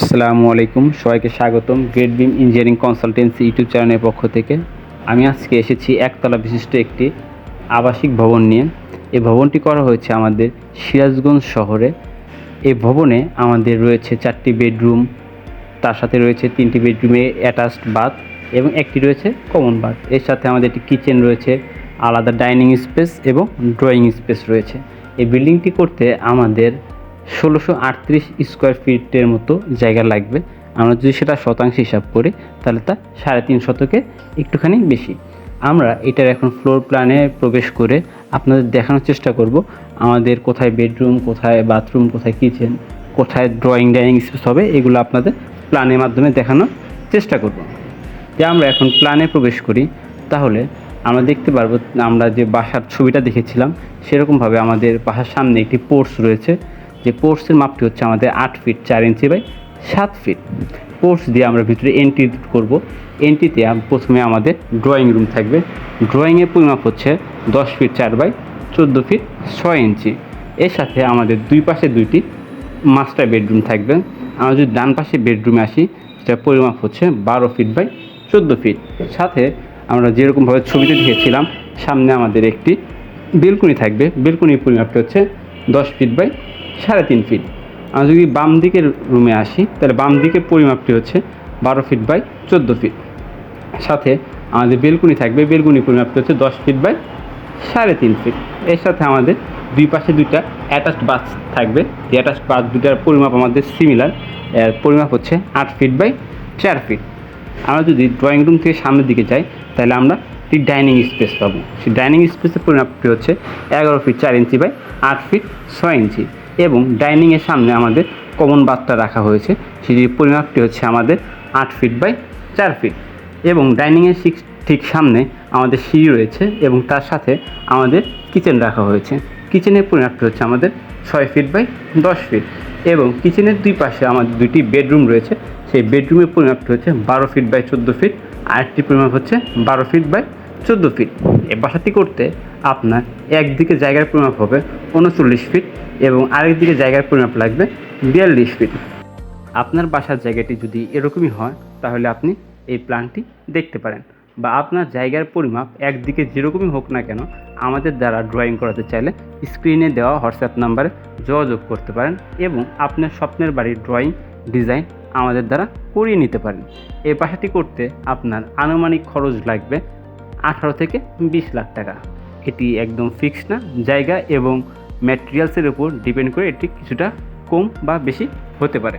আসসালামু আলাইকুম, সবাইকে স্বাগতম গ্রেট বিম ইঞ্জিনিয়ারিং কনসালটেন্সি ইউটিউব চ্যানেলের পক্ষ থেকে। আমি আজকে এসেছি একতলা বিশিষ্ট একটি আবাসিক ভবন নিয়ে। এই ভবনটি করা হয়েছে আমাদের সিরাজগঞ্জ শহরে। এই ভবনে আমাদের রয়েছে 4টি বেডরুম, তার সাথে রয়েছে 3টি বেডরুমে অ্যাটাচড বাথ এবং একটি রয়েছে কমন বাথ। এর সাথে আমাদের একটি কিচেন রয়েছে, আলাদা ডাইনিং স্পেস এবং ড্রয়িং স্পেস রয়েছে। এই বিল্ডিংটি করতে আমাদের 1638 স্কোয়ার ফিটের মতো জায়গা লাগবে। আমরা যদি সেটা শতাংশ হিসাব করি তাহলে তা 3.5 শতকে একটুখানি বেশি। আমরা এটার এখন ফ্লোর প্ল্যানে প্রবেশ করে আপনাদের দেখানোর চেষ্টা করব আমাদের কোথায় বেডরুম, কোথায় বাথরুম, কোথায় কিচেন, কোথায় ড্রয়িং ডাইনিং স্পেস হবে, এগুলো আপনাদের প্ল্যানের মাধ্যমে দেখানোর চেষ্টা করব। যে আমরা এখন প্ল্যানে প্রবেশ করি তাহলে আমরা দেখতে পারবো আমরা যে বাসার ছবিটা দেখেছিলাম সেরকমভাবে আমাদের বাসার সামনে একটি পোর্চ রয়েছে। যে পোর্চের মাপটি হচ্ছে আমাদের 8 ফিট 4 ইঞ্চি বাই 7 ফিট। পোর্চ দিয়ে আমরা ভিতরে এন্ট্রি করব। এন্ট্রিতে প্রথমে আমাদের ড্রয়িং রুম থাকবে। ড্রয়িংয়ের পরিমাপ হচ্ছে 10 ফিট 4 বাই 14 ফিট 6 ইঞ্চি। এর সাথে আমাদের দুই পাশে দুইটি মাস্টার বেডরুম থাকবে। আমরা যদি ডান পাশে বেডরুমে আসি সেটার পরিমাপ হচ্ছে 12 ফিট বাই 14 ফিট। সাথে আমরা যেরকমভাবে ছবিতে দেখেছিলাম সামনে আমাদের একটি বেলকনি থাকবে। বেলকনির পরিমাপটা হচ্ছে 10 ফিট বাই 3.5 ফিট। আমরা যদি বাম দিকের রুমে আসি তাহলে বাম দিকের পরিমাপটি হচ্ছে 12 ফিট বাই 14 ফিট। সাথে আমাদের বেলকনি থাকবে। বেলকনির পরিমাপটি হচ্ছে 10 ফিট বাই 3.5 ফিট। এর সাথে আমাদের দুই পাশে দুইটা অ্যাটাচড বাথ থাকবে। এই অ্যাটাচড বাথ দুইটার পরিমাপ আমাদের সিমিলার। এর পরিমাপ হচ্ছে 8 ফিট বাই 4 ফিট। আমরা যদি ড্রয়িং রুম থেকে সামনের দিকে যাই তাহলে আমরা একটি ডাইনিং স্পেস পাবো। সেই ডাইনিং স্পেসের পরিমাপটি হচ্ছে 11 ফিট 4 ইঞ্চি বাই 8 ফিট 6 ইঞ্চি। এবং ডাইনিংয়ের সামনে আমাদের কমন বাথটা রাখা হয়েছে, সেটির পরিমাপটি হচ্ছে আমাদের 8 ফিট বাই 4 ফিট। এবং ডাইনিংয়ের ঠিক সামনে আমাদের সিঁড়ি রয়েছে এবং তার সাথে আমাদের কিচেন রাখা হয়েছে। কিচেনের পরিমাপটি হচ্ছে আমাদের 6 ফিট বাই 10 ফিট। এবং কিচেনের দুই পাশে আমাদের দুইটি বেডরুম রয়েছে। সেই বেডরুমের পরিমাপটি হচ্ছে 12 ফিট বাই 14 ফিট। আরেকটি পরিমাপ হচ্ছে 12 ফিট বাই 14 ফিট। এই বাসাটি করতে আপনার একদিকে জায়গার পরিমাপ হবে 39 ফিট এবং আরেকদিকে জায়গার পরিমাপ লাগবে 42 ফিট। আপনার বাসার জায়গাটি যদি এরকমই হয় তাহলে আপনি এই প্ল্যানটি দেখতে পারেন, বা আপনার জায়গার পরিমাপ একদিকে যেরকমই হোক না কেন আমাদের দ্বারা ড্রয়িং করাতে চাইলে স্ক্রিনে দেওয়া হোয়াটসঅ্যাপ নাম্বারে যোগাযোগ করতে পারেন এবং আপনার স্বপ্নের বাড়ির ড্রয়িং ডিজাইন আমাদের দ্বারা করিয়ে নিতে পারেন। এই বাসাটি করতে আপনার আনুমানিক খরচ লাগবে 18 থেকে 20 লাখ টাকা। এটি একদম ফিক্সড না, জায়গা এবং ম্যাটেরিয়ালসের উপর ডিপেন্ড করে এটি কিছুটা কম বা বেশি হতে পারে।